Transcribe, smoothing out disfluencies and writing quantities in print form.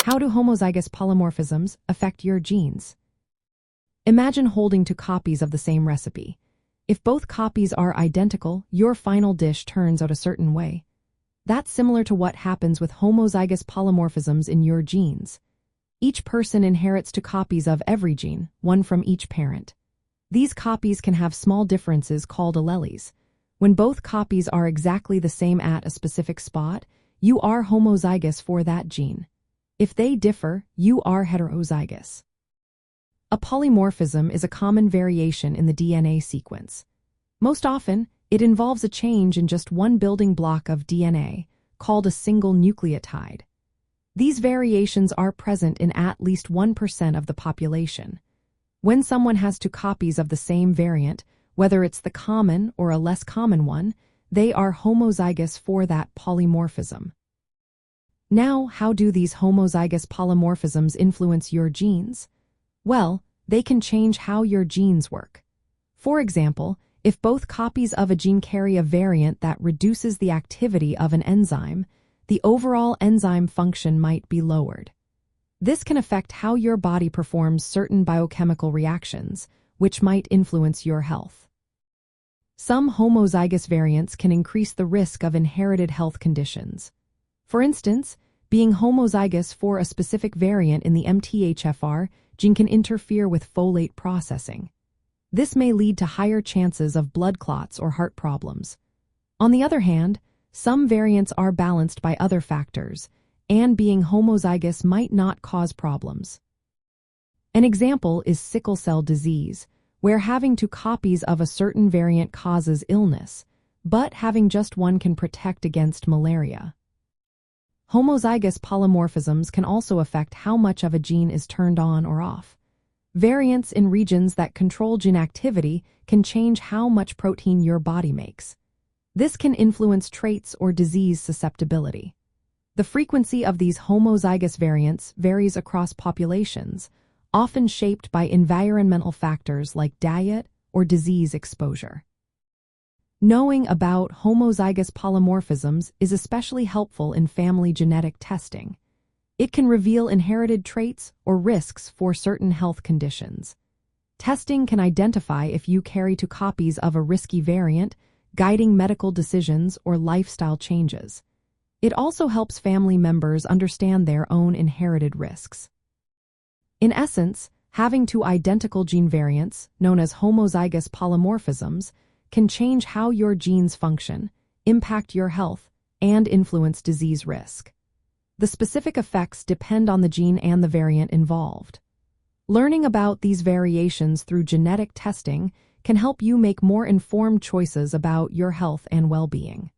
How do homozygous polymorphisms affect your genes? Imagine holding two copies of the same recipe. If both copies are identical, your final dish turns out a certain way. That's similar to what happens with homozygous polymorphisms in your genes. Each person inherits two copies of every gene, one from each parent. These copies can have small differences called alleles. When both copies are exactly the same at a specific spot, you are homozygous for that gene. If they differ, you are heterozygous. A polymorphism is a common variation in the DNA sequence. Most often, it involves a change in just one building block of DNA, called a single nucleotide. These variations are present in at least 1% of the population. When someone has two copies of the same variant, whether it's the common or a less common one, they are homozygous for that polymorphism. Now, how do these homozygous polymorphisms influence your genes? Well, they can change how your genes work. For example, if both copies of a gene carry a variant that reduces the activity of an enzyme, the overall enzyme function might be lowered. This can affect how your body performs certain biochemical reactions, which might influence your health. Some homozygous variants can increase the risk of inherited health conditions. For instance, being homozygous for a specific variant in the MTHFR gene can interfere with folate processing. This may lead to higher chances of blood clots or heart problems. On the other hand, some variants are balanced by other factors, and being homozygous might not cause problems. An example is sickle cell disease, where having two copies of a certain variant causes illness, but having just one can protect against malaria. Homozygous polymorphisms can also affect how much of a gene is turned on or off. Variants in regions that control gene activity can change how much protein your body makes. This can influence traits or disease susceptibility. The frequency of these homozygous variants varies across populations, often shaped by environmental factors like diet or disease exposure. Knowing about homozygous polymorphisms is especially helpful in family genetic testing. It can reveal inherited traits or risks for certain health conditions. Testing can identify if you carry two copies of a risky variant, guiding medical decisions or lifestyle changes. It also helps family members understand their own inherited risks. In essence, having two identical gene variants, known as homozygous polymorphisms, can change how your genes function, impact your health, and influence disease risk. The specific effects depend on the gene and the variant involved. Learning about these variations through genetic testing can help you make more informed choices about your health and well-being.